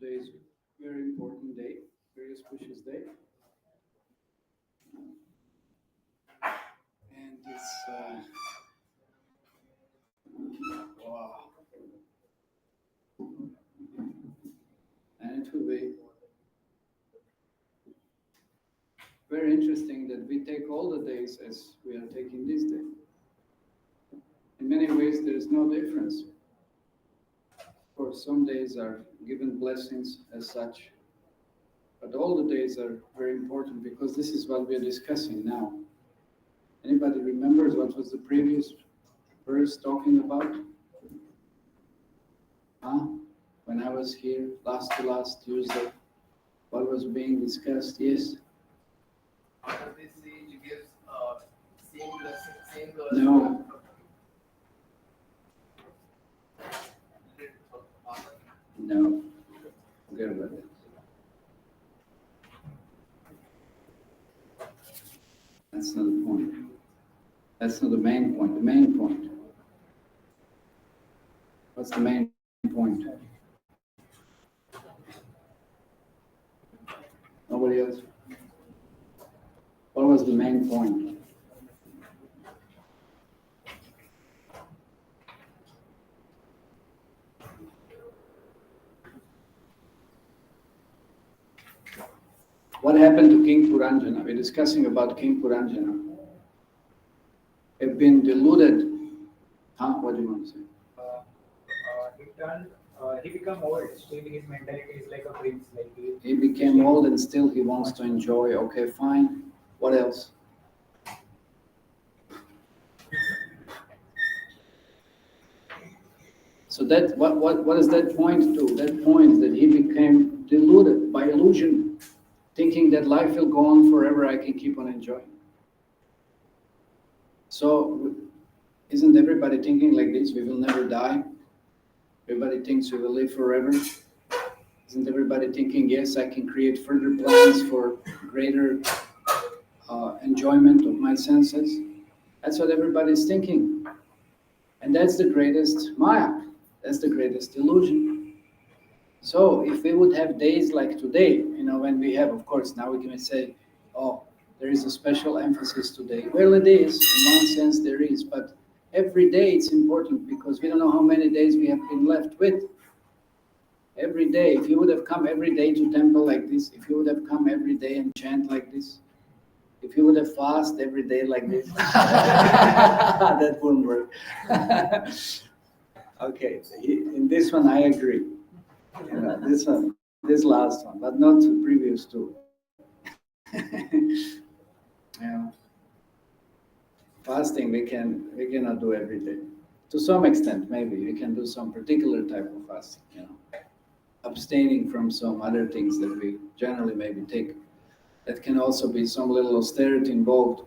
Today is a very important day, very auspicious day. And it's, wow. And it will be very interesting that we take all the days as we are taking this day. In many ways, there is no difference. Of course, some days are given blessings as such, but all the days are very important because this is what we are discussing now. Anybody remembers what was the previous verse talking about? When I was here last Tuesday, what was being discussed? Yes? After this age gives same blessing, same No. No. Forget about that. That's not the point. That's not the main point. The main point. What's the main point? Nobody else? What was the main point? What happened to King Puranjana? We're discussing about King Puranjana. Have been deluded. What do you want to say? He became old. Still, his mentality is like a prince. He became old and still he wants to enjoy. Okay, fine. What else? So that what does that point to? That points that he became deluded by illusion, thinking that life will go on forever. I can keep on enjoying. So, isn't everybody thinking like this? We will never die. Everybody thinks we will live forever. Isn't everybody thinking, yes, I can create further plans for greater enjoyment of my senses? That's what everybody's thinking. And that's the greatest Maya. That's the greatest illusion. So if we would have days like today, when we have, of course, now we can say, oh, there is a special emphasis today. Well, it is, in one sense there is, but every day it's important because we don't know how many days we have been left with. Every day, if you would have come every day to temple like this, if you would have come every day and chant like this, if you would have fast every day like this, that wouldn't work. Okay, in this one I agree. This last one, but not the previous two. Fasting we cannot do every day. To some extent, maybe we can do some particular type of fasting. Abstaining from some other things that we generally maybe take. That can also be some little austerity involved.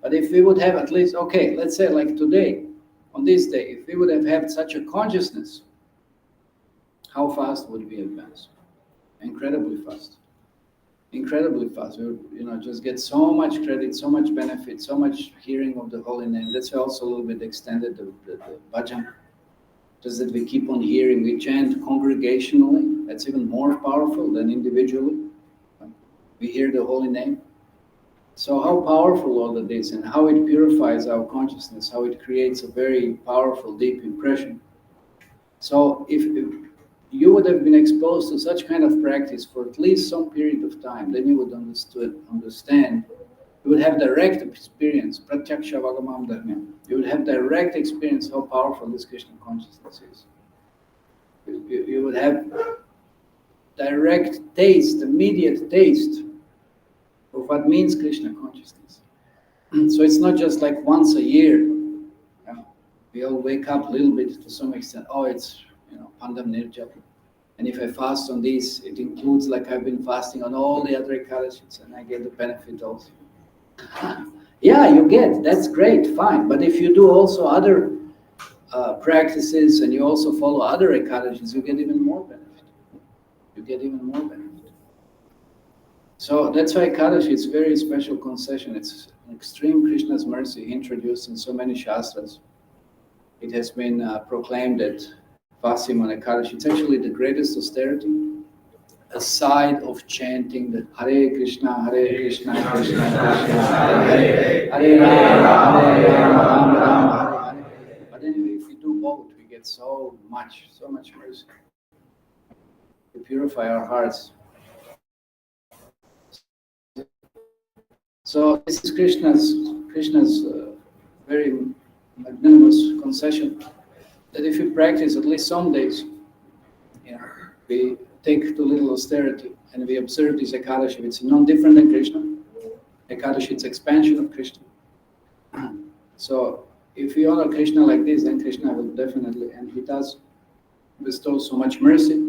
But if we would have at least, okay, let's say like today, on this day, if we would have had such a consciousness, how fast would we advance? Incredibly fast. Incredibly fast. We would, just get so much credit, so much benefit, so much hearing of the holy name. That's why also a little bit extended the bhajan. Just that we keep on hearing, we chant congregationally. That's even more powerful than individually. We hear the holy name. So how powerful all of this and how it purifies our consciousness, how it creates a very powerful, deep impression. So if you would have been exposed to such kind of practice for at least some period of time, then you would understand. You would have direct experience, pratyaksha vagamam dharmyam. You would have direct experience how powerful this Krishna consciousness is. You would have direct taste, immediate taste of what means Krishna consciousness. So it's not just like once a year. We all wake up a little bit to some extent. Oh, it's Pandam Nirjala. And if I fast on this, it includes like I've been fasting on all the other Ekadashis and I get the benefit also. Yeah, you get, that's great, fine. But if you do also other practices and you also follow other Ekadashis, you get even more benefit. You get even more benefit. So that's why Ekadashi is a very special concession. It's an extreme Krishna's mercy introduced in so many Shastras. It has been proclaimed that fasting on Ekadashi, it's actually the greatest austerity, aside of chanting the Hare Krishna, Krishna Krishna, Hare Hare, Hare Rama, Rama Hare Hare. But anyway, if we do both, we get so much mercy. We purify our hearts. So this is Krishna's very magnanimous concession that if we practice at least some days, we take too little austerity and we observe this Ekadashi. It's no different than Krishna. Ekadashi, it's expansion of Krishna. So if we honor Krishna like this, then Krishna will definitely, and he does, bestow so much mercy.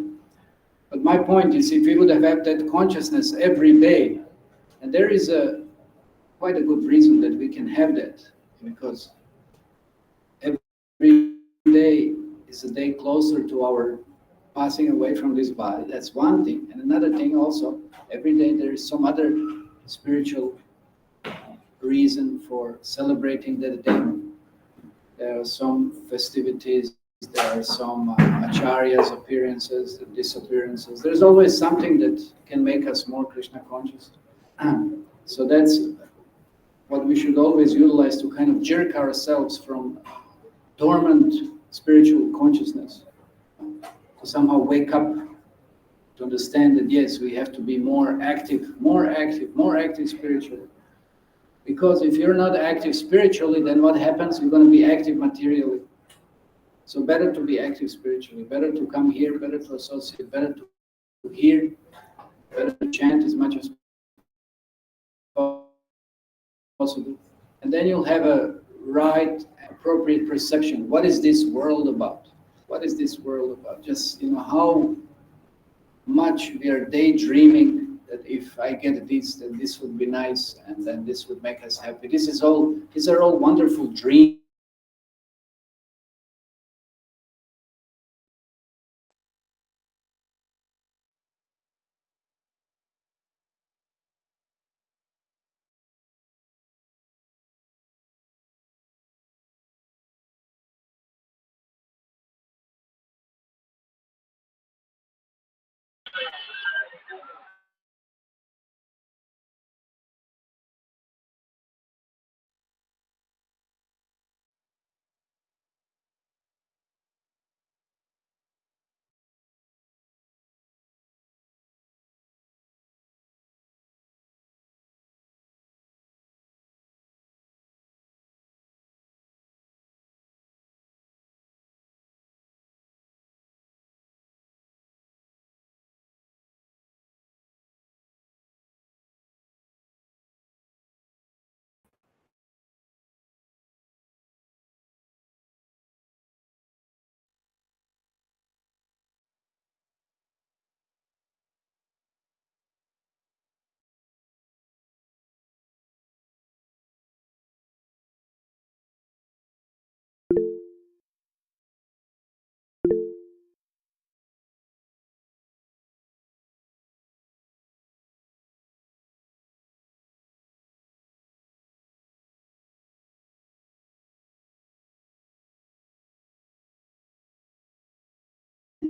But my point is, if we would have had that consciousness every day, and there is quite a good reason that we can have that, because every day is a day closer to our passing away from this body. That's one thing. And another thing also, every day there is some other spiritual reason for celebrating that day. There are some festivities there are some acharyas appearances, disappearances. There's always something that can make us more Krishna conscious. So that's what we should always utilize to kind of jerk ourselves from dormant spiritual consciousness, to somehow wake up, to understand that yes, we have to be more active spiritually. Because if you're not active spiritually, then what happens? You're going to be active materially. So better to be active spiritually, better to come here, better to associate, better to hear, better to chant as much as possible. And then you'll have a right, appropriate perception. What is this world about? What is this world about? Just, how much we are daydreaming that if I get this, then this would be nice, and then this would make us happy. These are all wonderful dreams.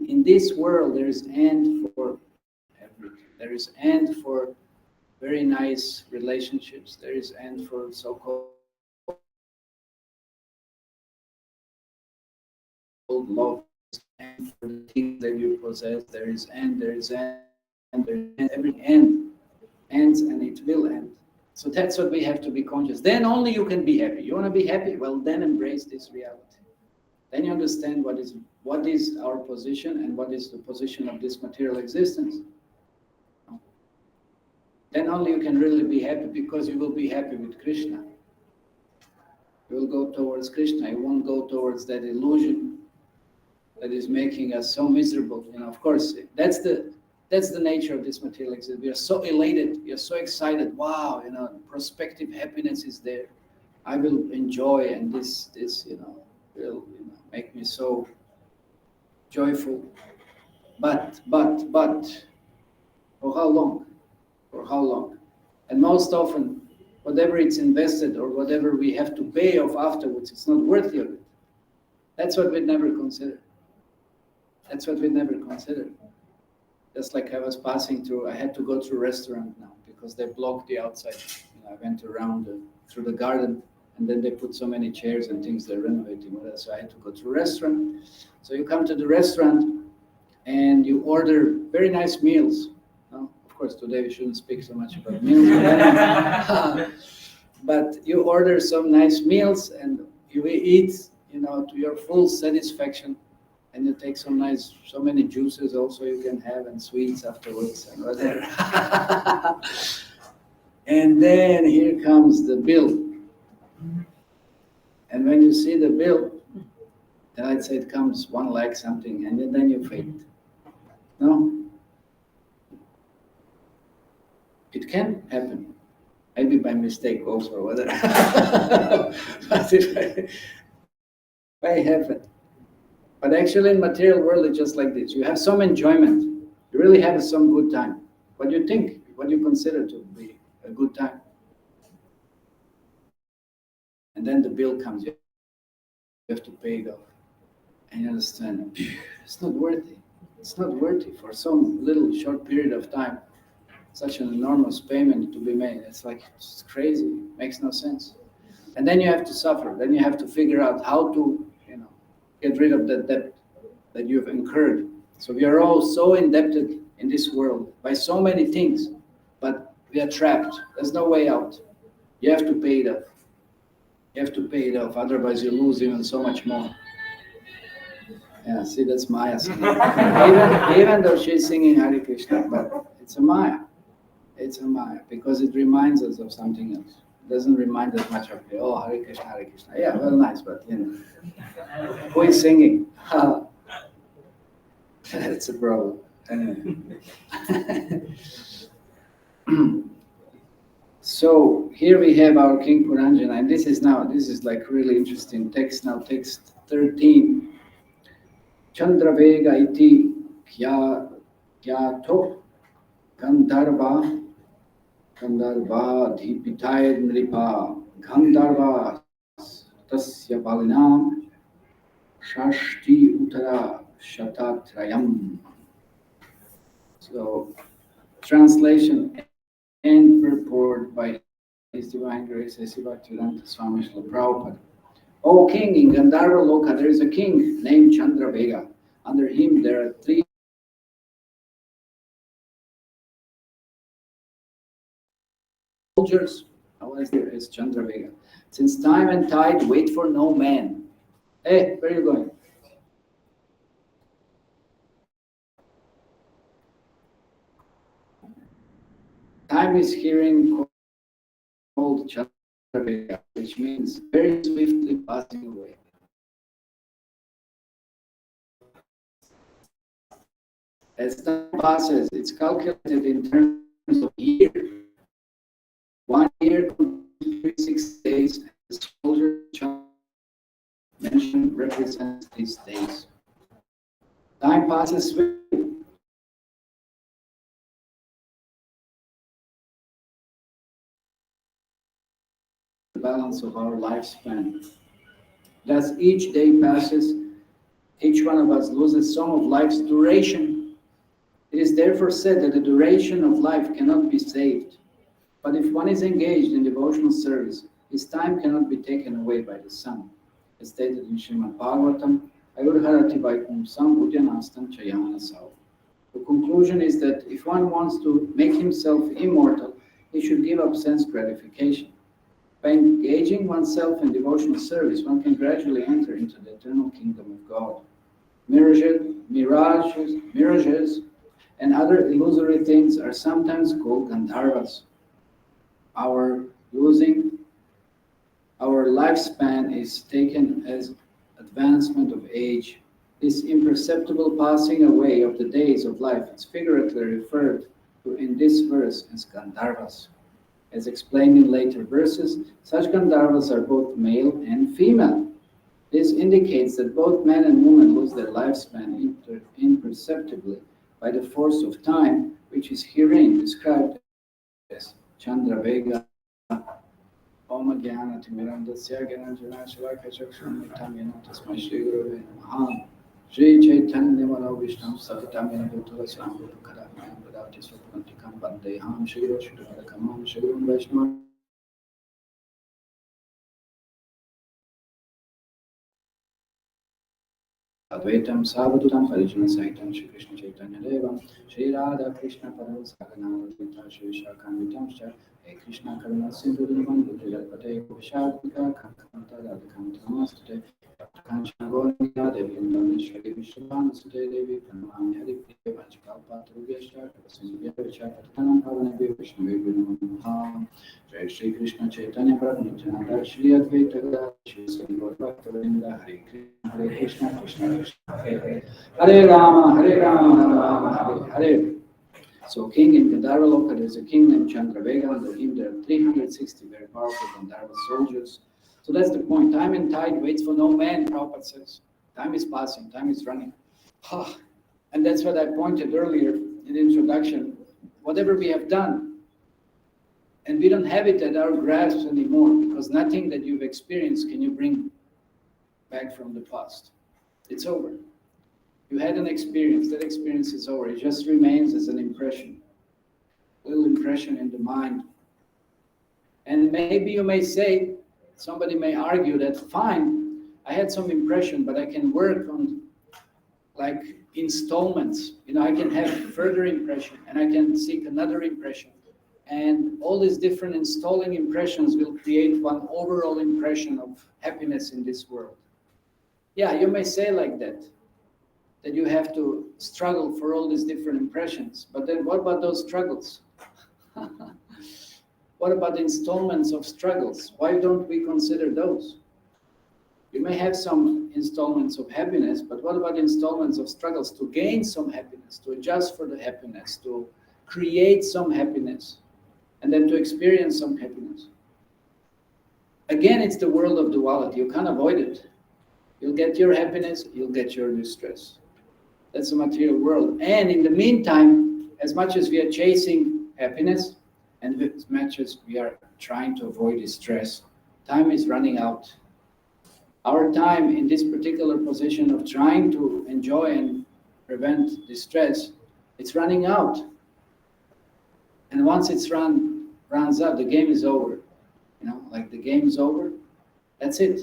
In this world, there is end for everything. There is end for very nice relationships. There is end for so-called love, and for the things that you possess. There is end. Every end ends, and it will end. So that's what we have to be conscious. Then only you can be happy. You want to be happy? Well, then embrace this reality. Then you understand what is our position and what is the position of this material existence. Then only you can really be happy, because you will be happy with Krishna. You will go towards Krishna. You won't go towards that illusion that is making us so miserable. Of course, that's the nature of this material existence. We are so elated. We are so excited. Wow, prospective happiness is there. I will enjoy, and this will make me so joyful. But for how long? For how long? And most often, whatever it's invested or whatever we have to pay off afterwards, it's not worthy of it. That's what we'd never consider. Just like I was passing through, I had to go through a restaurant now because they blocked the outside. I went around through the garden, and then they put so many chairs and things they're renovating with us. So I had to go to a restaurant. So you come to the restaurant and you order very nice meals. Of course, today we shouldn't speak so much about meals. But you order some nice meals and you eat, to your full satisfaction. And you take so many juices also you can have, and sweets afterwards and whatever. And then here comes the bill. And when you see the bill, then I'd say it comes 1 lakh something, and then you faint. No? It can happen. Maybe by mistake also, or whatever. But it may happen. But actually in material world, it's just like this. You have some enjoyment. You really have some good time. What do you think? What do you consider to be a good time? And then the bill comes. You have to pay it off. And you understand, it's not worthy. It's not worthy for some little short period of time, such an enormous payment to be made. It's like, it's crazy, makes no sense. And then you have to suffer. Then you have to figure out how to, get rid of that debt that you've incurred. So we are all so indebted in this world by so many things, but we are trapped. There's no way out. You have to pay it off. You have to pay it off, otherwise you lose even so much more. Yeah, see, that's Maya singing. even though she's singing Hare Krishna, but it's a Maya. It's a Maya, because it reminds us of something else. It doesn't remind us much of, oh, Hare Krishna, Hare Krishna. Yeah, well, nice, but who is singing? That's a problem. Anyway. So here we have our King Puranjana, and this is like really interesting text now, text 13. Chandravega iti kyato Gandharva dhipitayad nripa Gandharva tasya balinam shashti uttara shatatrayam. So, translation and purport by His Divine Grace A.C. Bhaktivedanta Swami Srila Prabhupada. O king, in Gandharva Loka there is a king named Chandravega. Under him there are 3 soldiers. How is there is Chandravega? Since time and tide wait for no man. Hey, where are you going? Time is herein called Chandravega, which means very swiftly passing away. As time passes, it's calculated in terms of year. 1 year, 36 days, and the soldier mentioned represents these days. Time passes swiftly. The balance of our lifespan. As each day passes, each one of us loses some of life's duration. It is therefore said that the duration of life cannot be saved. But if one is engaged in devotional service, his time cannot be taken away by the sun. As stated in Srimad Bhagavatam, Ayurharati Vaikumsam Udyanastam Chayanasau. The conclusion is that if one wants to make himself immortal, he should give up sense gratification. By engaging oneself in devotional service, one can gradually enter into the eternal kingdom of God. Mirages, and other illusory things are sometimes called Gandharvas. Our lifespan is taken as advancement of age. This imperceptible passing away of the days of life is figuratively referred to in this verse as Gandharvas. As explained in later verses, such Gandharvas are both male and female. This indicates that both men and women lose their lifespan imperceptibly by the force of time, which is herein described as Chandravega. Om Jnana Timirandasya Gyananjana Shalaka Chakshram Yena Tasmai Shri Gurave Namaha. Shri Chaitanya Manavishtam Savitam Bhutala Sambhu Kadamaya Padati Swapantikam Bandeham Shri Rashtrakamam Shri Vaishnava. Advaitam Savadutam Parijana Saitam Shri Krishna Chaitanya Devam Shri Radha Krishna Padam Sagana Advaita Shri Shakanvitam Shri Hey Krishna Karuna Sindhu Divan Buddhaya Pate Vishadika Kankanta Radhakanta Namaste Kanchana Goranga Devi Shri Vishwavan Sute Devi Pranamami Hari Priya Vanchakalpa Turugeshta Kapasinvya Vichapatanam Bhavanabhi Vishnu Namaha Jai Shri Krishna Chaitanya Prabhu Nityananda Shri Advaita Gadadhara Shri Sri Gaura Bhaktivinoda Hare Krishna Krishna Krishna Hare Rama Rama Hare. So king in Gandharva Loka, there is a king named Chandravega. Under him there are 360 very powerful Gandharva soldiers. So that's the point. Time and tide waits for no man, Prabhupada says. Time is passing, time is running. And that's what I pointed earlier in the introduction. Whatever we have done, and we don't have it at our grasp anymore, because nothing that you've experienced can you bring back from the past. It's over. You had an experience, that experience is over. It just remains as an impression, a little impression in the mind. And maybe you may say, somebody may argue that, fine, I had some impression, but I can work on like installments. I can have further impression and I can seek another impression. And all these different installing impressions will create one overall impression of happiness in this world. Yeah, you may say like that you have to struggle for all these different impressions. But then what about those struggles? What about installments of struggles? Why don't we consider those? You may have some installments of happiness, but what about installments of struggles to gain some happiness, to adjust for the happiness, to create some happiness, and then to experience some happiness? Again, it's the world of duality. You can't avoid it. You'll get your happiness, you'll get your distress. That's the material world. And in the meantime, as much as we are chasing happiness, and as much as we are trying to avoid distress, time is running out. Our time in this particular position of trying to enjoy and prevent distress, it's running out. And once it's runs out, the game is over. Like the game is over, that's it.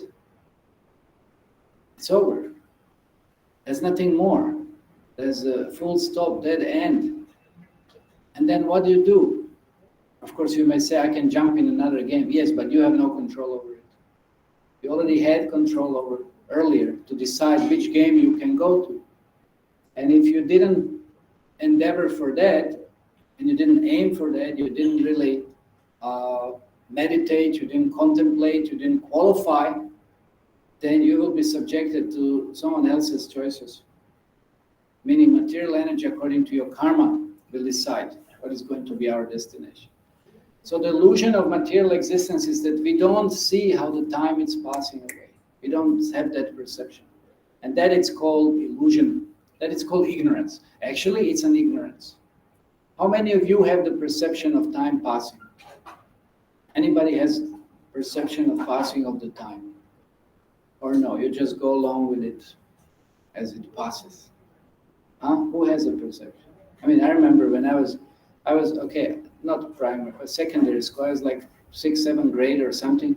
It's over. There's nothing more. There's a full stop, dead end. And then what do? Of course, you may say, I can jump in another game. Yes, but you have no control over it. You already had control over earlier to decide which game you can go to. And if you didn't endeavor for that, and you didn't aim for that, you didn't really meditate, you didn't contemplate, you didn't qualify, then you will be subjected to someone else's choices. Meaning material energy, according to your karma, will decide what is going to be our destination. So the illusion of material existence is that we don't see how the time is passing away. We don't have that perception. And that is called illusion. That is called ignorance. Actually, it's an ignorance. How many of you have the perception of time passing? Anybody has perception of passing of the time? Or no, you just go along with it as it passes? Who has a perception? I remember when I was okay, not primary, but secondary school, I was like 6th, 7th grade or something.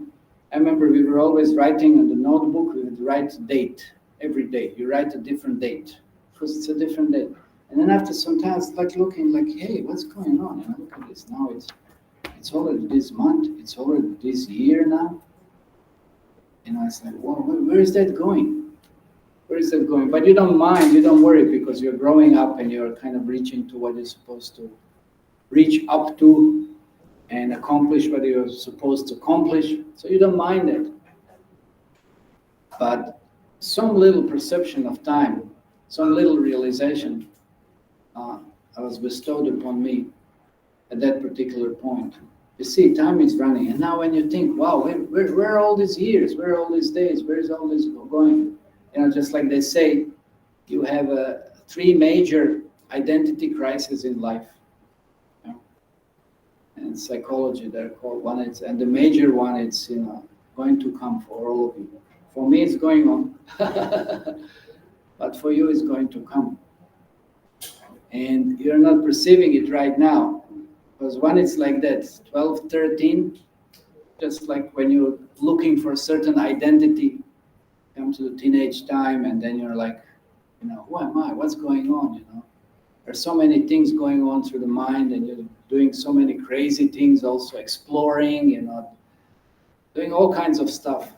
I remember we were always writing on the notebook, we would write date every day. You write a different date, because it's a different date. And then after some time, it's like looking like, hey, what's going on? And I look at this now, it's already this month, it's already this year now. It's like, whoa, where is that going? Where is that going? But you don't mind, you don't worry, because you're growing up and you're kind of reaching to what you're supposed to reach up to and accomplish what you're supposed to accomplish. So you don't mind it. But some little perception of time, some little realization was bestowed upon me at that particular point. You see, time is running. And now when you think, wow, where are all these years? Where are all these days? Where is all this going? Just like they say, you have 3 major identity crises in life. And psychology, they're called one. And the major one, it's going to come for all of you. For me, it's going on, but for you, it's going to come. And you're not perceiving it right now, because when it's like that, 12, 13, just like when you're looking for a certain identity, come to the teenage time, and then you're like, who am I? What's going on? There's so many things going on through the mind, and you're doing so many crazy things, also exploring, doing all kinds of stuff.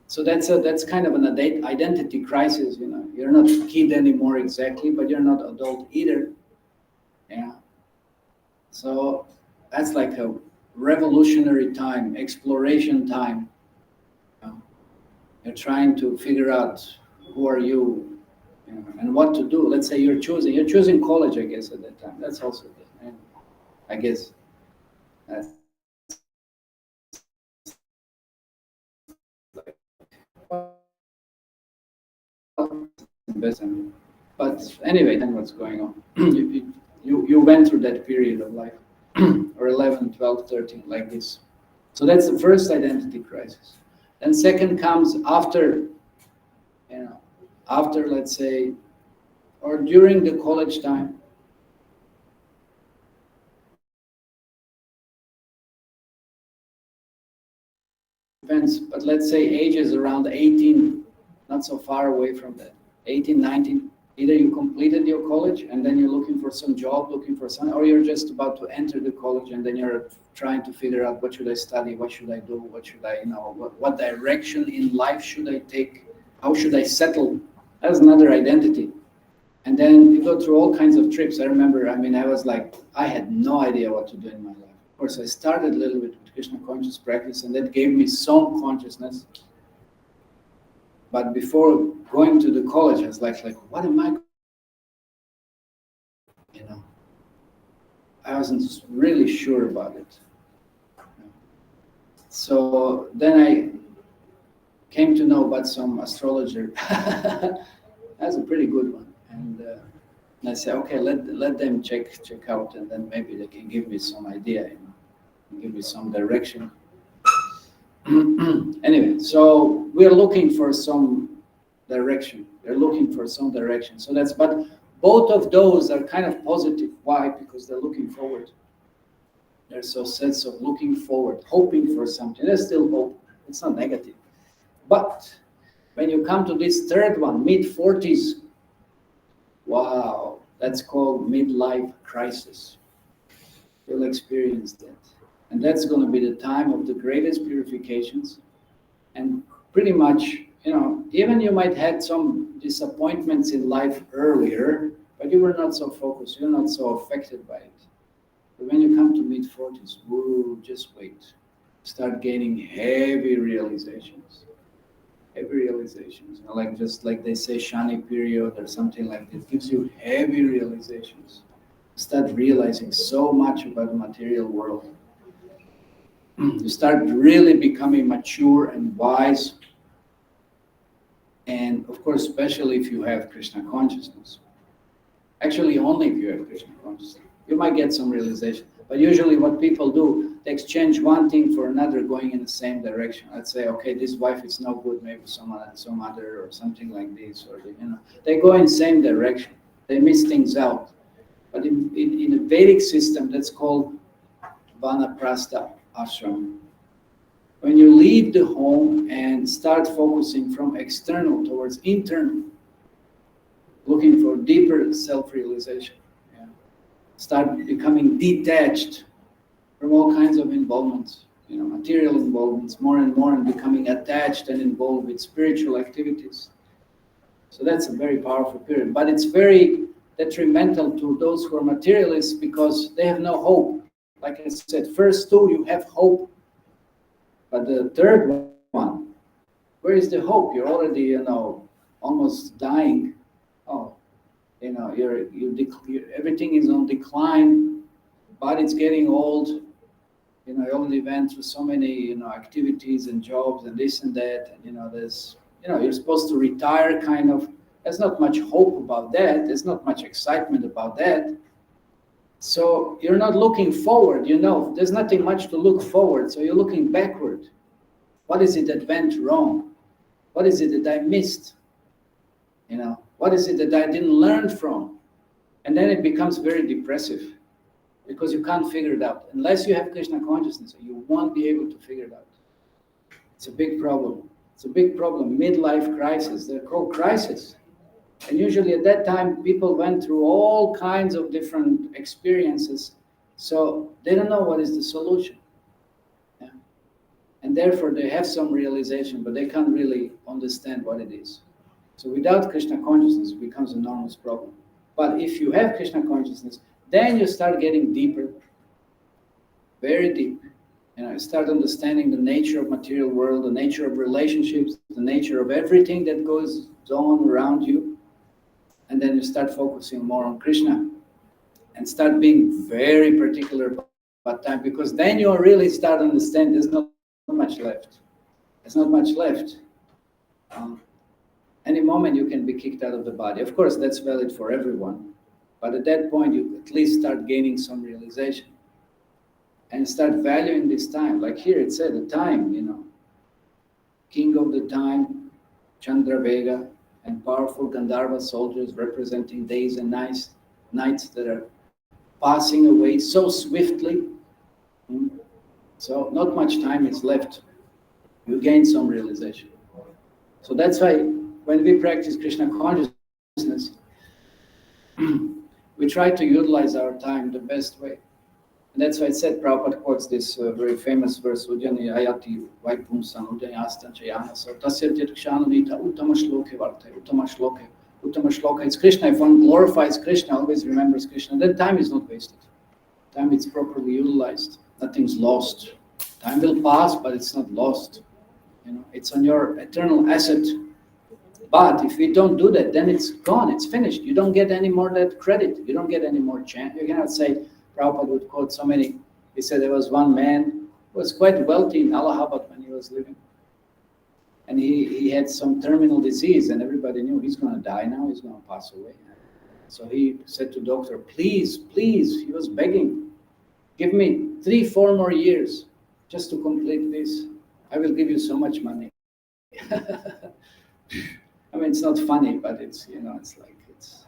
So that's kind of an identity crisis. You're not a kid anymore exactly, but you're not adult either. Yeah. So that's like a revolutionary time, exploration time. You're trying to figure out who are you, and what to do. Let's say you're choosing college, I guess, at that time. That's also good. And I guess that's best. But anyway, then what's going on? You went through that period of life, or 11, 12, 13, like this. So that's the first identity crisis. Then second comes after, after, let's say, or during the college time. Depends, but let's say ages around 18, not so far away from that, 18, 19. Either you completed your college and then you're looking for some job, looking for some, or you're just about to enter the college and then you're trying to figure out what should I study, what should I do, what should I, what direction in life should I take, how should I settle? That's another identity. And then you go through all kinds of trips. I remember, I was like, I had no idea what to do in my life. Of course, I started a little bit with Krishna conscious practice and that gave me some consciousness. But before going to the college, I was like, what am I? I wasn't really sure about it. So then I came to know about some astrologer. That's a pretty good one. And I said, okay, let them check out, and then maybe they can give me some idea, give me some direction. Anyway, so we're looking for some direction. They're looking for some direction. So but both of those are kind of positive. Why? Because they're looking forward. There's a sense of looking forward, hoping for something. There's still hope. It's not negative. But when you come to this third one, mid-40s, wow, that's called midlife crisis. You'll experience that. And that's going to be the time of the greatest purifications. And pretty much, even you might had some disappointments in life earlier, but you were not so focused, you're not so affected by it. But when you come to mid-40s, whoa, just wait. Start gaining heavy realizations. Heavy realizations. Just like they say, Shani period or something like that, gives you heavy realizations. Start realizing so much about the material world. You start really becoming mature and wise. And of course, especially if you have Krishna consciousness. Actually, only if you have Krishna consciousness. You might get some realization. But usually what people do, they exchange one thing for another going in the same direction. Let's say, okay, this wife is no good, maybe some other or something like this. Or they go in the same direction. They miss things out. But in the Vedic system, that's called Vanaprastha ashram. When you leave the home and start focusing from external towards internal, looking for deeper self-realization, start becoming detached from all kinds of involvements, material involvements, more and more, and becoming attached and involved with spiritual activities. So that's a very powerful period. But it's very detrimental to those who are materialists because they have no hope. Like I said, first two, you have hope. But the third one, where is the hope? You're already, almost dying. Oh, everything is on decline. Body's getting old. You already went through so many, activities and jobs and this and that. And, there's, you're supposed to retire kind of. There's not much hope about that. There's not much excitement about that. So you're not looking forward, there's nothing much to look forward. So you're looking backward. What is it that went wrong? What is it that I missed? What is it that I didn't learn from? And then it becomes very depressive because you can't figure it out. Unless you have Krishna consciousness, you won't be able to figure it out. It's a big problem. It's a big problem. Midlife crisis. They're called crises. And usually at that time, people went through all kinds of different experiences. So they don't know what is the solution. Yeah. And therefore they have some realization, but they can't really understand what it is. So without Krishna consciousness, it becomes an enormous problem. But if you have Krishna consciousness, then you start getting deeper, very deep. You start understanding the nature of material world, the nature of relationships, the nature of everything that goes on around you. And then you start focusing more on Krishna and start being very particular about time, because then you really start understanding there's not much left. There's not much left. Any moment you can be kicked out of the body. Of course, that's valid for everyone. But at that point, you at least start gaining some realization and start valuing this time. Like here it said, the time, king of the time, Chandra Vega, and powerful Gandharva soldiers representing days and nights that are passing away so swiftly. So not much time is left. You gain some realization. So that's why when we practice Krishna consciousness, we try to utilize our time the best way. And that's why I said, Prabhupada quotes this very famous verse, Ujjani ayati vaipumsan ujjani astanchayana. So tasya tirkshananita uttama shloke varte, uttama shloka. It's Krishna. If one glorifies Krishna, always remembers Krishna, then time is not wasted. Time is properly utilized. Nothing's lost. Time will pass, but it's not lost. It's on your eternal asset. But if we don't do that, then it's gone, it's finished. You don't get any more that credit. You don't get any more chance. You cannot say, Prabhupada would quote so many. He said there was one man who was quite wealthy in Allahabad when he was living. And he had some terminal disease, and everybody knew he's going to die now, he's going to pass away. So he said to doctor, please, he was begging, give me 3-4 more years just to complete this. I will give you so much money. I mean, it's not funny, but it's, it's like, it's,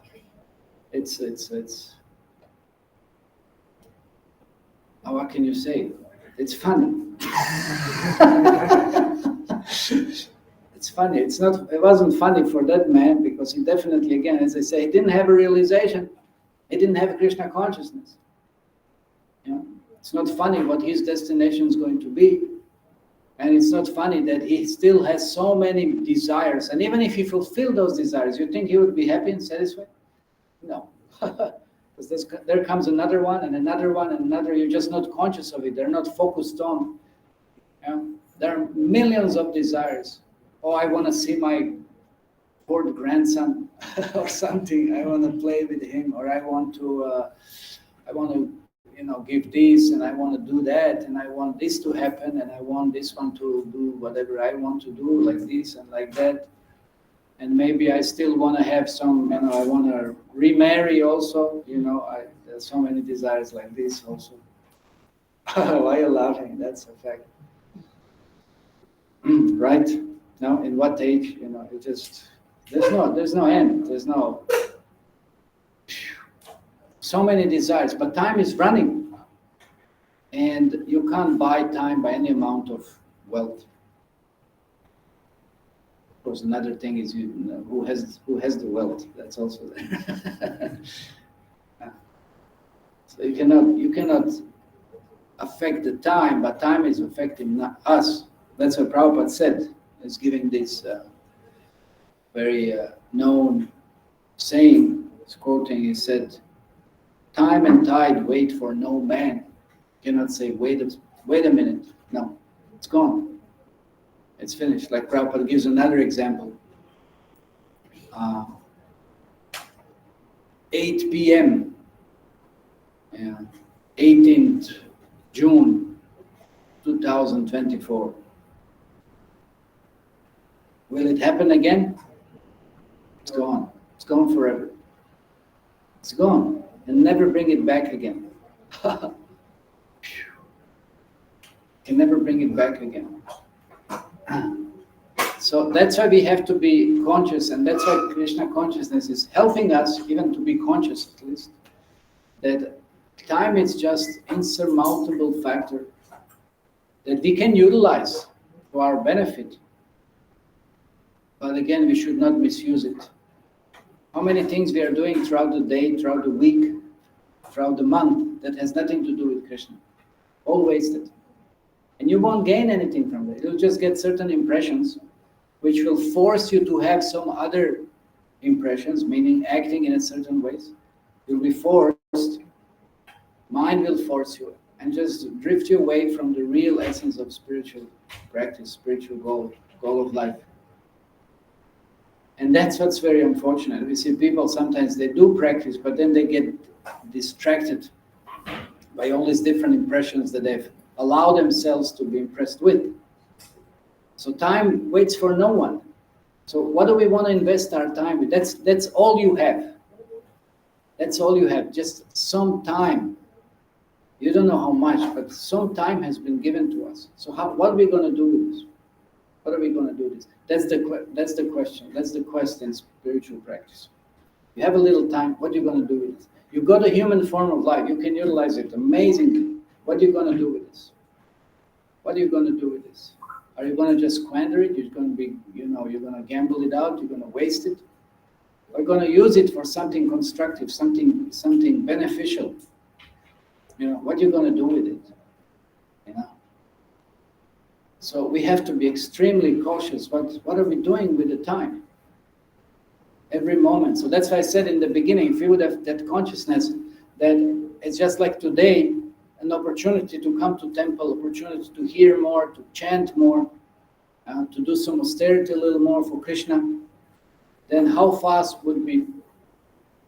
what can you say? It's funny. It's funny. It wasn't funny for that man because he definitely, again, as I say, he didn't have a realization. He didn't have Krishna consciousness. It's not funny what his destination is going to be. And it's not funny that he still has so many desires. And even if he fulfilled those desires, you think he would be happy and satisfied? No. Because there comes another one and another one and another. You're just not conscious of it. They're not focused on. There are millions of desires. Oh, I want to see my fourth grandson or something. I want to play with him, or I want to give this, and I want to do that, and I want this to happen, and I want this one to do whatever I want to do, like this and like that. And maybe I still want to have some, I want to remarry also, there's so many desires like this also. Why are you laughing? That's a fact. Right? Now, in what age, it just, there's no end, there's no, so many desires, but time is running. And you can't buy time by any amount of wealth. Of course, another thing is who has the wealth. That's also there. So you cannot affect the time, but time is affecting us. That's what Prabhupada said. He's giving this very known saying. He's quoting. He said, "Time and tide wait for no man." You cannot say, wait a minute. No, it's gone. It's finished. Like Prabhupada gives another example. 8 p.m. 18th June 2024. Will it happen again? It's gone. It's gone forever. It's gone. And never bring it back again. Can never bring it back again. So that's why we have to be conscious, and that's why Krishna consciousness is helping us even to be conscious, at least, that time is just insurmountable factor that we can utilize to our benefit. But again, we should not misuse it. How many things we are doing throughout the day, throughout the week, throughout the month that has nothing to do with Krishna? All wasted. And you won't gain anything from it. You'll just get certain impressions which will force you to have some other impressions, meaning acting in a certain ways. You'll be forced, mind will force you, and just drift you away from the real essence of spiritual practice, spiritual goal of life. And that's what's very unfortunate. We see people sometimes they do practice, but then they get distracted by all these different impressions that they've allowed themselves to be impressed with. So time waits for no one. So what do we want to invest our time with? That's all you have. That's all you have, just some time. You don't know how much, but some time has been given to us. So what are we going to do with this? What are we going to do this? That's the question. That's the quest in spiritual practice. You have a little time. What are you going to do with this? You got a human form of life. You can utilize it amazingly. What are you going to do with this? What are you going to do with this? Are you going to just squander it? You're going to be, you're going to gamble it out. You're going to waste it. Or going to use it for something constructive, something beneficial. What are you going to do with it? So we have to be extremely cautious. What are we doing with the time? Every moment. So that's why I said in the beginning, if we would have that consciousness that it's just like today, an opportunity to come to temple, opportunity to hear more, to chant more, to do some austerity a little more for Krishna, then how fast would we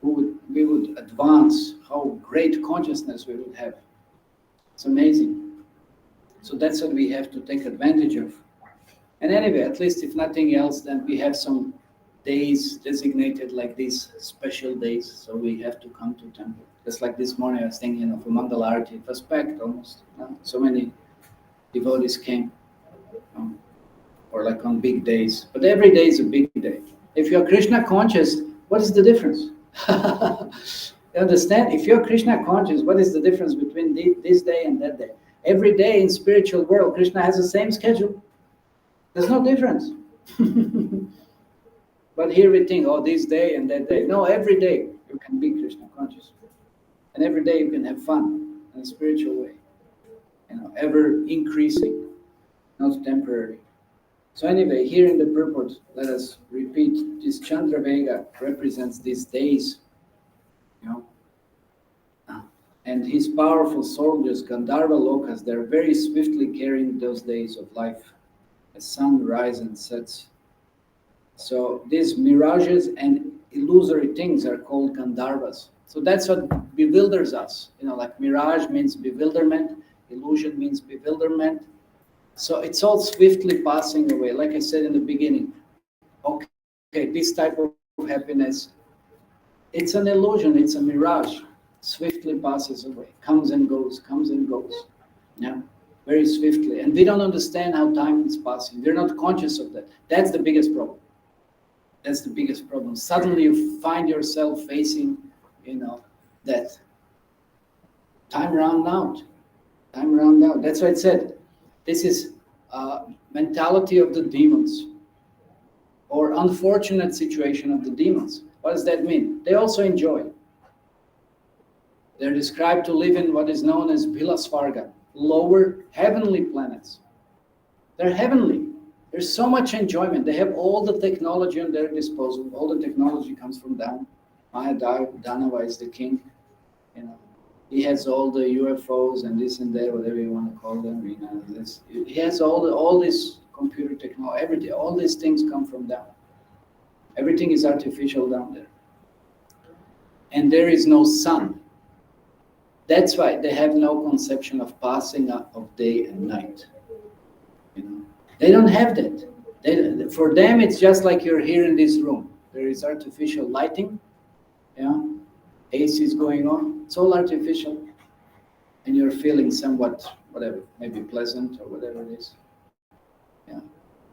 would advance, how great consciousness we would have. It's amazing. So that's what we have to take advantage of. And anyway, at least if nothing else, then we have some days designated like these special days, so we have to come to temple. Just like this morning I was thinking of a Mangala Arati, it was packed almost. So many devotees came, or like on big days. But every day is a big day. If you're Krishna conscious, what is the difference? You understand? If you're Krishna conscious, what is the difference between this day and that day? Every day in spiritual world, Krishna has the same schedule. There's no difference. But here we think, oh, this day and that day. No, every day you can be Krishna conscious. And every day you can have fun in a spiritual way. Ever increasing, not temporary. So anyway, here in the purport, let us repeat, this Chandra Vega represents these days, and his powerful soldiers, Gandharva Lokas, they're very swiftly carrying those days of life. The sun rises and sets. So these mirages and illusory things are called Gandharvas. So that's what bewilders us. Like mirage means bewilderment, illusion means bewilderment. So it's all swiftly passing away. Like I said in the beginning, okay, this type of happiness, it's an illusion, it's a mirage. Swiftly passes away, comes and goes. Yeah, very swiftly. And we don't understand how time is passing. We're not conscious of that. That's the biggest problem. That's the biggest problem. Suddenly you find yourself facing, that time ran out. That's why it said, this is mentality of the demons, or unfortunate situation of the demons. What does that mean? They also enjoy. They're described to live in what is known as Bhilasvarga, lower heavenly planets. They're heavenly. There's so much enjoyment. They have all the technology at their disposal. All the technology comes from down. Danava is the king. He has all the UFOs and this and that, whatever you want to call them. He has all this computer technology, everything. All these things come from down. Everything is artificial down there. And there is no sun. That's why they have no conception of passing up of day and night. They don't have that. For them, it's just like you're here in this room. There is artificial lighting, AC is going on. It's all artificial, and you're feeling somewhat, whatever, maybe pleasant or whatever it is.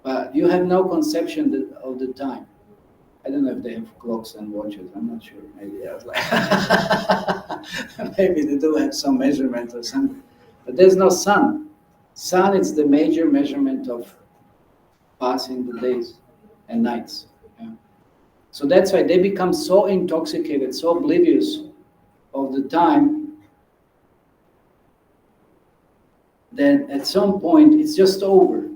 But you have no conception of the time. I don't know if they have clocks and watches. I'm not sure. Maybe I was like, maybe they do have some measurement or something. But there's no sun. Sun is the major measurement of passing the days and nights. So that's why they become so intoxicated, so oblivious of the time, that at some point it's just over.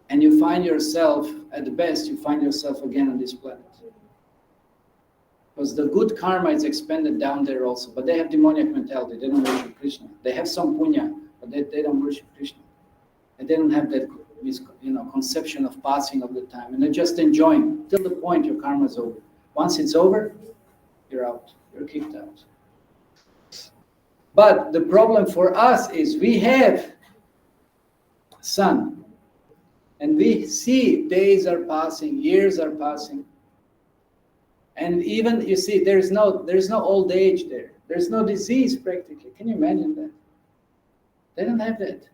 And you find yourself, at the best, you find yourself again on this planet. Because the good karma is expended down there also, but they have demoniac mentality. They don't worship Krishna. They have some punya, but they don't worship Krishna. And they don't have that conception of passing of the time. And they're just enjoying till the point your karma is over. Once it's over, you're out. You're kicked out. But the problem for us is we have sun. And we see days are passing, years are passing. And even, you see, there's no old age there. There's no disease practically. Can you imagine that? They don't have that.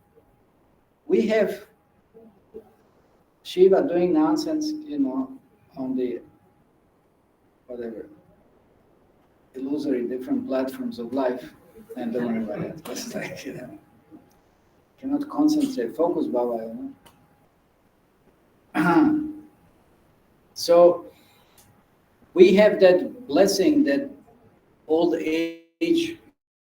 We have Shiva doing nonsense, on the whatever illusory different platforms of life, and don't worry about it. It's like, cannot concentrate, focus, Baba. So we have that blessing that old age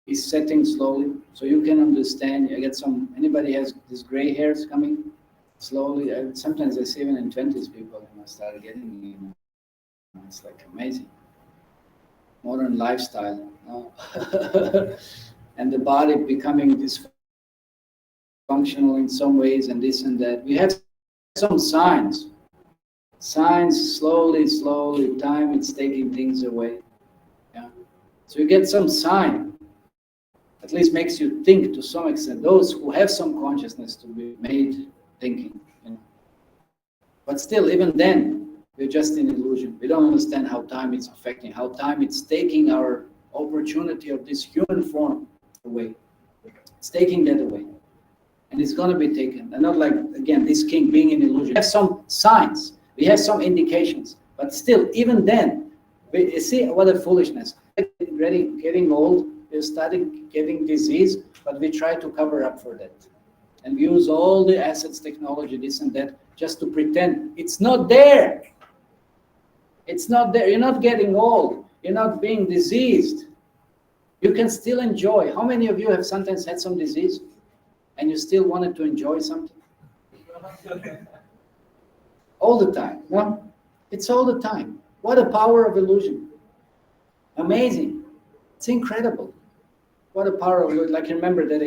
is setting slowly, so you can understand. You get anybody has these gray hairs coming slowly. Sometimes I see even in 20s people start getting, it's like amazing. Modern lifestyle, and the body becoming dysfunctional in some ways, and this and that. We have some signs. Signs, slowly, time it's taking things away. Yeah. So you get some sign, at least makes you think to some extent. Those who have some consciousness to be made thinking. But still, even then, we're just in illusion. We don't understand how time is affecting, how time it's taking our opportunity of this human form away. It's taking that away. And it's going to be taken. And not like, again, this king being in illusion. We have some signs. We have some indications, but still, even then, you see what a foolishness. Getting old, we're starting getting disease, but we try to cover up for that. And we use all the assets, technology, this and that, just to pretend it's not there. It's not there. You're not getting old. You're not being diseased. You can still enjoy. How many of you have sometimes had some disease and you still wanted to enjoy something? All the time, no? It's all the time. What a power of illusion. Amazing. It's incredible. What a power of illusion. I can remember that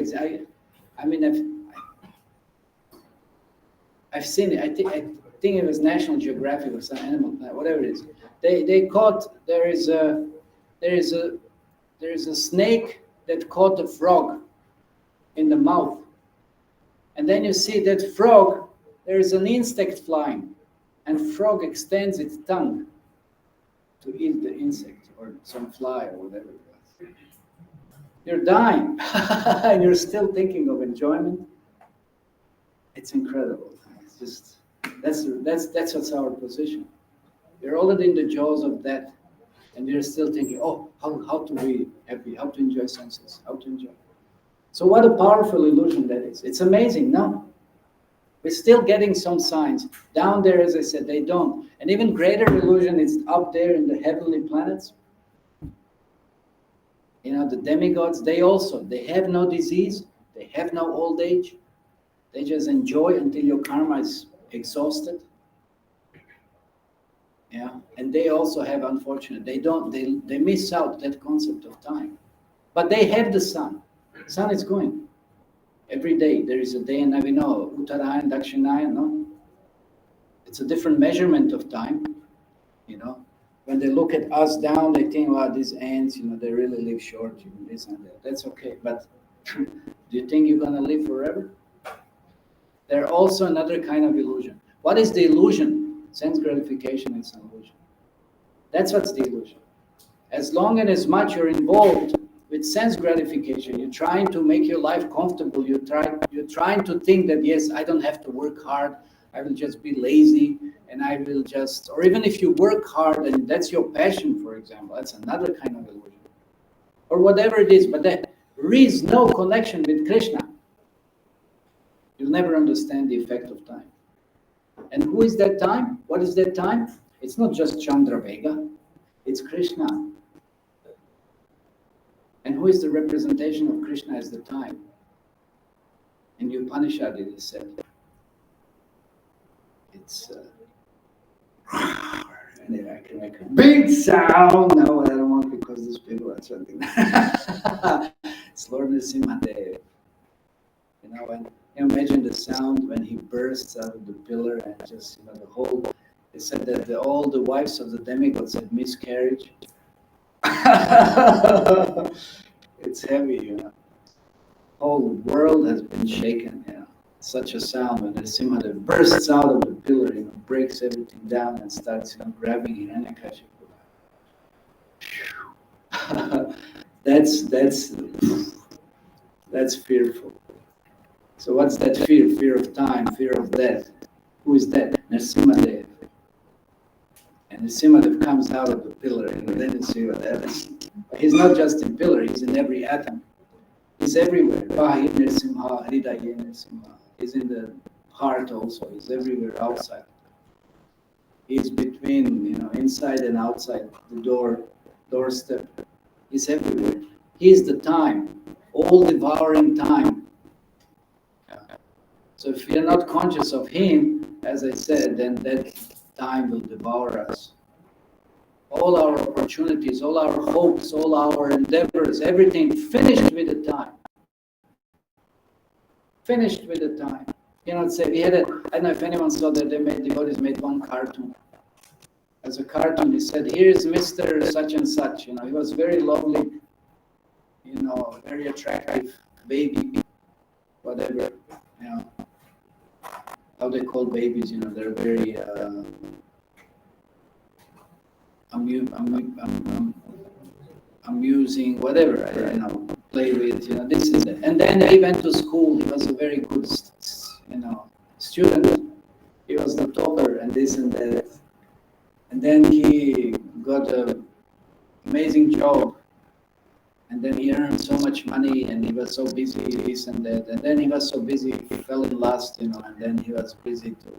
I've seen it. I think it was National Geographic or some Animal Planet, whatever it is. They caught, there is a snake that caught a frog in the mouth. And then you see that frog, there is an insect flying. And frog extends its tongue to eat the insect or some fly or whatever it was. You're dying and you're still thinking of enjoyment. It's incredible. It's just that's what's our position. You're already in the jaws of death, and you're still thinking, oh, how to be happy, how to enjoy senses, how to enjoy. So what a powerful illusion that is. It's amazing, no? We're still getting some signs. Down there, as I said, they don't. And even greater illusion is up there in the heavenly planets. The demigods, they have no disease, they have no old age. They just enjoy until your karma is exhausted. Yeah, and they also have, unfortunately, they miss out that concept of time. But they have the sun. The sun is going. Every day there is a day, and we know Uttaraya and Dakshinaya, no? It's a different measurement of time, When they look at us down, they think, wow, these ants, they really live short, this and that. That's okay, but do you think you're gonna live forever? They're also another kind of illusion. What is the illusion? Sense gratification is an illusion. That's what's the illusion. As long and as much you're involved with sense gratification, you're trying to make your life comfortable, you're trying to think that, yes, I don't have to work hard, I will just be lazy, and I will just, or even if you work hard and that's your passion, for example, that's another kind of illusion. Or whatever it is, but there is no connection with Krishna. You'll never understand the effect of time. And who is that time? What is that time? It's not just Chandra Vega, it's Krishna. And who is the representation of Krishna as the time? In the Upanishad it is said, it's and I can make a big sound. No, I don't want, because these people are something. It's Lord Nrsimhadev. When imagine the sound when he bursts out of the pillar and just the whole. It said that all the wives of the demigods had miscarriage. It's heavy, Whole world has been shaken, Such a sound when the Nrsimhadev bursts out of the pillar, breaks everything down and starts, grabbing Hiranyakashipu. That's fearful. So what's that fear? Fear of time, fear of death. Who is that? Nrsimhadev. And Nrsimhadev comes out of the pillar, and then you see what that is. But he's not just in pillar, he's in every atom. He's everywhere. Bahi Nrsimha, Hridaye Nrsimha. He's in the heart also, he's everywhere outside. He's between, inside and outside, the doorstep. He's everywhere. He's the time, all devouring time. So if we are not conscious of him, as I said, then that time will devour us. All our opportunities, all our hopes, all our endeavors, everything finished with the time. Finished with the time. Say we had I don't know if anyone saw that devotees made one cartoon. As a cartoon, he said, "Here's Mr. Such and Such." He was very lovely, very attractive baby, whatever. How they call babies? They're very amusing, whatever. Play with. This is it. And then he went to school. He was a very good, student. He was the topper, and this and that. And then he got an amazing job. And then he earned so much money, and he was so busy, this and that. And then he was so busy, he fell in lust, and then he was busy to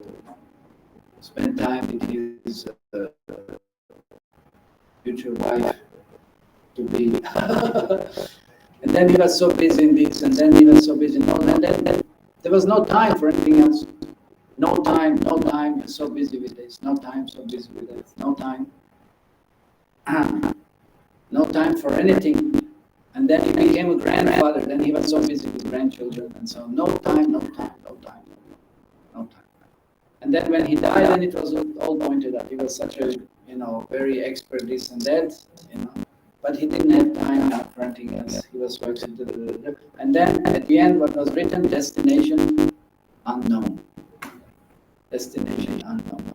spend time with his future wife to be. And then he was so busy in this, and then he was so busy in all, and then there was no time for anything else. No time, you're so busy with this. No time, so busy with that. No time. No time for anything. And then he became a grandfather. Then he was so busy with grandchildren. And so no time. And then when he died, then it was all pointed out. He was such a, very expert this and that, But he didn't have time for anything else. He was so excited. And then at the end, what was written? Destination unknown. Destination unknown.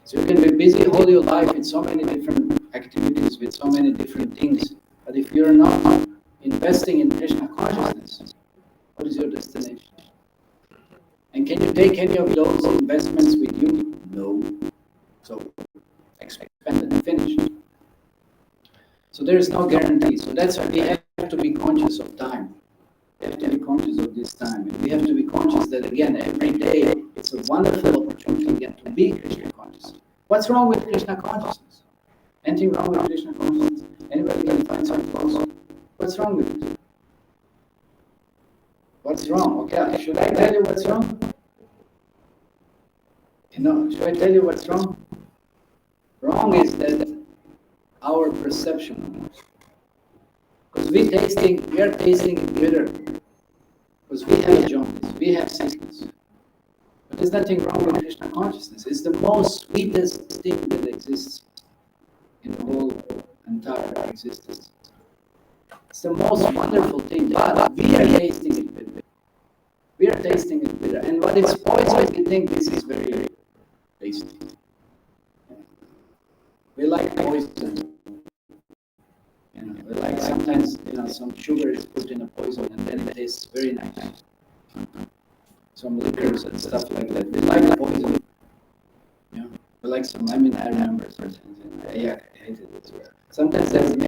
So you can be busy all your life with so many different activities, with so many different things. But if you're not investing in Krishna consciousness, what is your destination? And can you take any of those investments with you? No. So expended and finished. So there is no guarantee. So that's why we have to be conscious of time. We have to be conscious of this time. And we have to be conscious that, again, every day, it's a wonderful opportunity again to be Krishna conscious. What's wrong with Krishna consciousness? Anything wrong with Krishna consciousness? Anybody can find some close? What's wrong with it? What's wrong? Okay, should I tell you what's wrong? Should I tell you what's wrong? Wrong is that our perception. Because we are tasting it bitter. Because we have jaundice, we have sickness. But there's nothing wrong with Krishna consciousness. It's the most sweetest thing that exists in the whole entire existence. It's the most wonderful thing, but we are tasting it bitter. We are tasting it bitter. And what is poison, we think this is very tasty. We like poison. We like sometimes, some sugar is put in a poison and then it tastes very nice. Some liquors and stuff like that. We like poison. We like some, I remember something. I hated it. Sometimes they would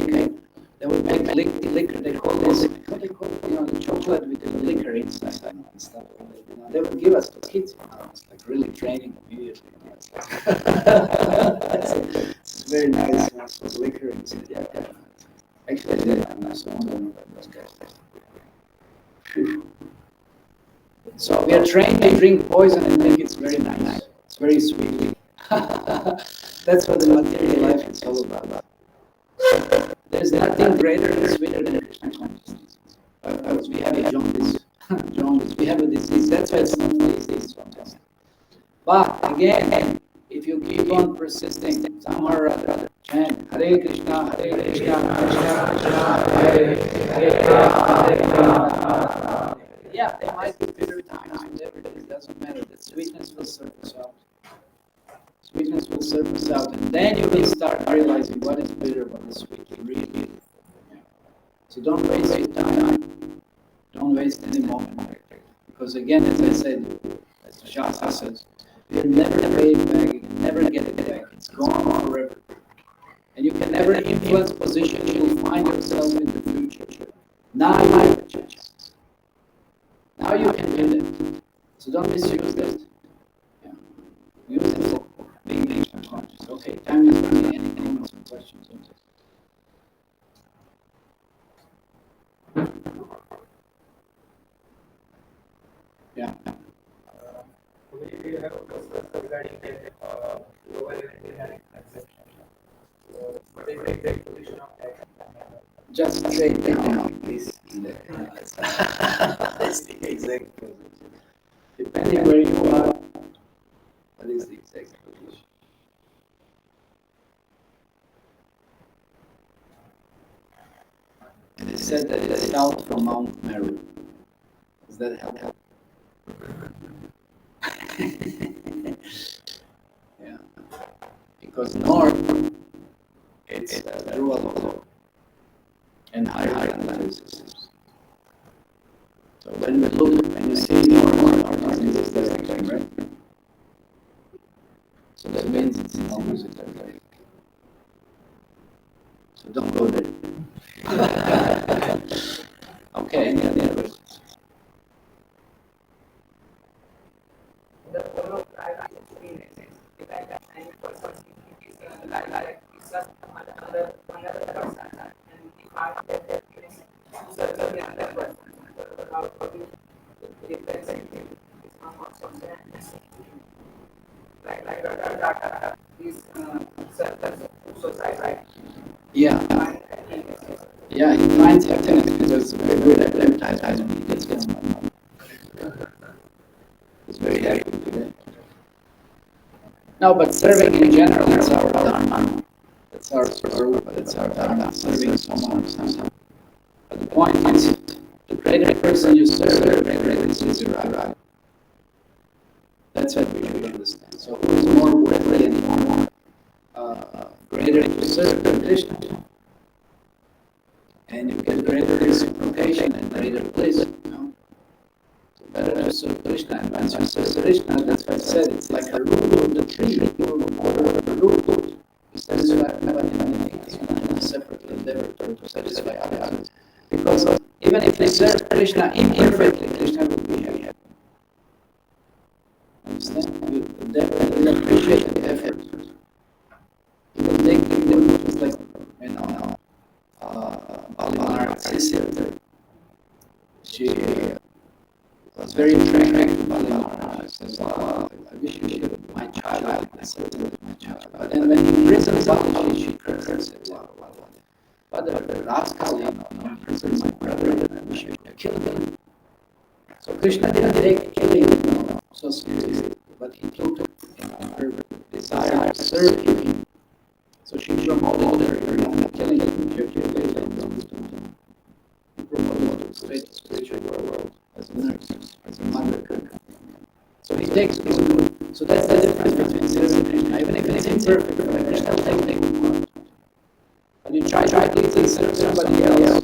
make liquor, they call this, what they call it, the chocolate with the liquor inside and stuff like that. They would give us to kids, It's like really training immediately. It's very nice, so liquor inside. Yeah. Actually, I'm not so one of those guys. So we are trained to drink poison and think it's very nice. It's very sweet. That's what the material life is all about. There's nothing greater and sweeter than Krishna consciousness. Because we have a jaundice. We have a disease. That's why it's not tasty sometimes. But again, if you keep on persisting, somehow or other, chant Hare Krishna, Hare Krishna, Krishna Krishna, Hare Hare. Yeah, there might be bitter times, whatever it doesn't matter. The sweetness will surface out. Sweetness will surface out, and then you will start realizing what is bitter, what is sweet. Really. So don't waste your time. Don't waste any moment. Because again, as I said, as the Shastra says, You can never pay it back, you can never get it back. It's gone forever. And you can never influence positions you will find yourself in the future. Now you have a chance. Now you can do that. So don't misuse that. Yeah. Use it for being conscious. Okay, time is running. Any more questions on this? Yeah. We have discussed regarding the lower electronic conception. So, what is the exact position of that? Just straight down, please. That's the exact position. Depending where you are, what is the exact position? And it said that it's south from Mount Meru. Does that help? Yeah. Because north, it's rural law and higher analysis. So when you see north in this direction, right? So that means it's in opposite direction. So don't go there. Okay, any other questions? The follow I experience if I got any person like discuss another person and if I get that feeling search the other person how to represent him is not something like data is certain society, right? Yeah. Yeah, he finds happiness because it's very good at advertising. He gets money. He's very happy with it. No, but serving in general, that's our dharma. That's our swarupa, that's our dharma, serving someone. But the point is, the greater person you serve, the greater is your right. That's what we should understand. So who is more worthy and more greater to serve than Krishna? And you get greater reciprocation and greater bliss. Better to serve Krishna, and once you serve Krishna, that's why I said it's like a root of the tree, water of the root. You satisfy everybody and anything else, and a separate endeavor to satisfy others. Because even if you serve Krishna imperfectly, Krishna will be happy. Understand? You will appreciate the effort. You will take the good, just like, Balimar's sister. She was very attracted to Balimara. She says, I wish you should have my child. I said to my child. But then when he imprisoned Bali, she cursed. But the rascal, imprisoned my brother, and I wish you should kill him. So Krishna didn't take killing so seriously, but he took her desire to serve him. So she promoted her killing him. He promoted her straight to spiritual world as a nurse, as a mother. So he takes this good. So that's the difference between serving Krishna. Even if it's imperfect, Krishna will take the good part. When you try to serve somebody else,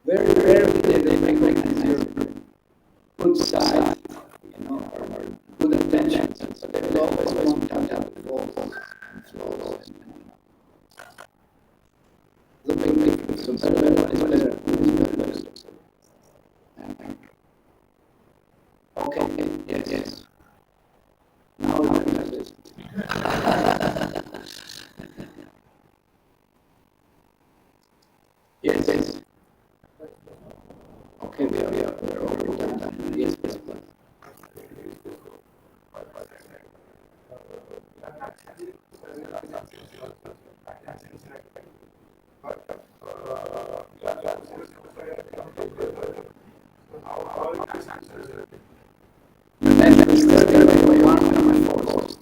very rarely they recognize your good side, or good intentions. So they will always point out the flaws and flaws. The big difference. So better is better. Okay. Yes. Now we have this. Yes. Okay, we are over time. Yes, please. You mentioned serving by karma and force,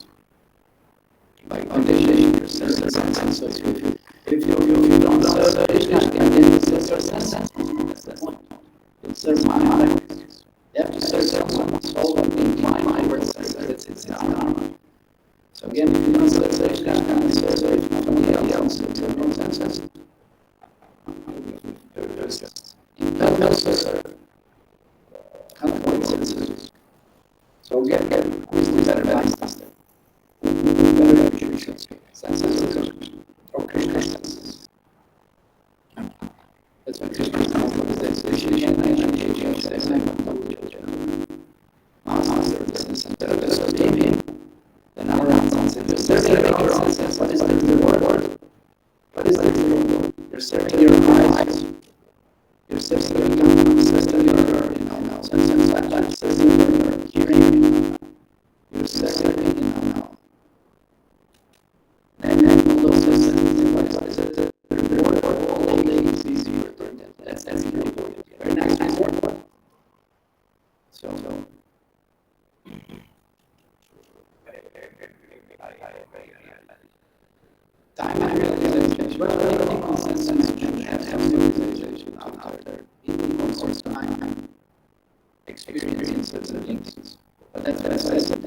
by conditioning yourself. So if you don't serve Krishna, then you serve yourself. That's the point. You serve mind. You have to serve someone. Soul and mind over it's dharma. So again, if you don't serve Krishna, and serve somebody else, it makes no sense. Impelled to serve. Kind of coincidences. So again, who is the better master? Who better appreciates senses or Krishna? That's why Krishna calls this appreciation and appreciation is the same master of this instead of serving him. Then our answer is serving your own sense. What is the reward? What is the reward? You're serving your eyes. You're serving your sense, you're serving your hearing. You're serving, and all those senses, what is it? The reward for all days is easier. That's the reward. Very nice reward. So. Time and realization. What do you think consensus should have realization after in course of time experiences and things? But that's what I said.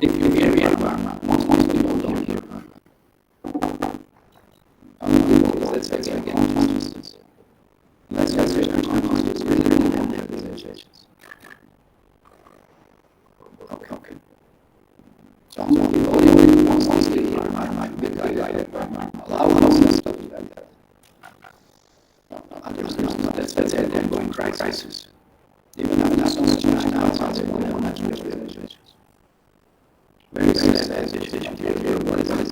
If you hear environment, most people don't hear. That's again consciousness. That's why Krishna consciousness is really the realizations. Okay. So I'm only mostly here, my big guy, allow ourselves to do that. Others, that's why they're going crisis. Even after so much time, they don't want to realizations. Very sad situation here. What is it?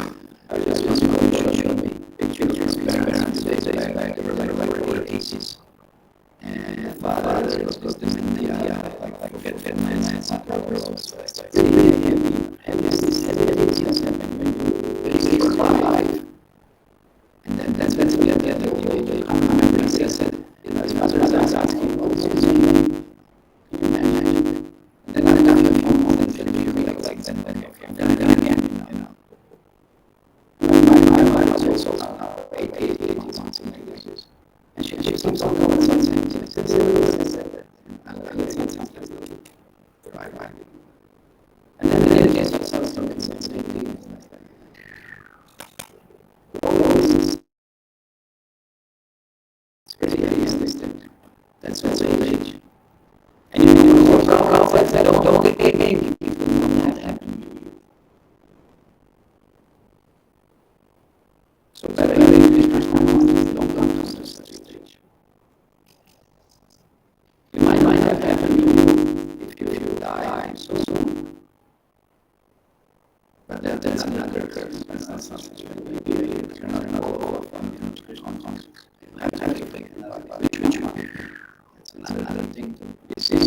I just want to show me pictures of parents days back. They were like 80s. And father was in India, like forget Finland and some progress. It's really heavy when you basically survive. And then that's when we get the old I remember he said, his father was asking, what was his name? Can you imagine? And then after a few moments, then you realize then again, My mother was also now 80 something like this. And she keeps on going saying things. Right. And then the other case starts to make sense. It's pretty idealistic. That's what's old age. And you know, prophets that don't get anything. It will not happen to you. So that don't come to such a stage. It might have happened to you if you die so soon. But that's another curse. That's not something you're not all of them, Krishna consciousness. You have to think about which one. That's another thing to be see.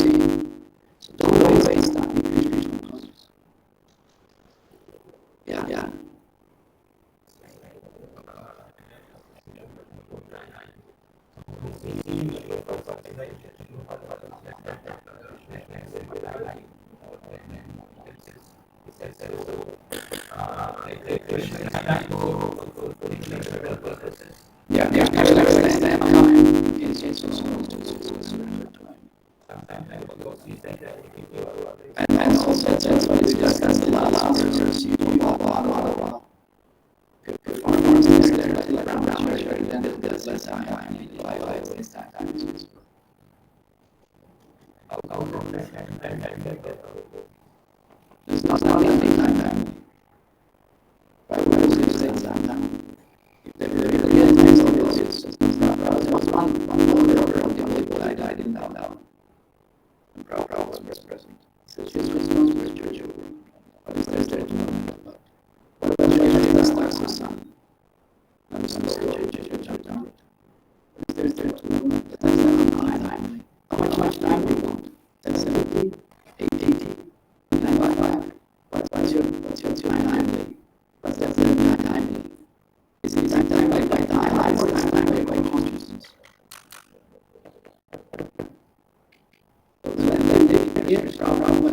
So don't always waste time in Krishna consciousness. Yeah. And also that's what it's just as the last years you do a lot performance there like around then that's less time life is time. There's not anything time. Why would you say time? If they really get things like this, it's not one older of the only people that died in down. And Prabhupada was present. So she's responsible for spiritual work. What is there to know about? What about the stars of sun? What is there to know? But that's not time. How much time do you want? 1070? 880? 955? What's your time? What's that time? Is it time by time or is it time by consciousness? So then they hear Prabhupada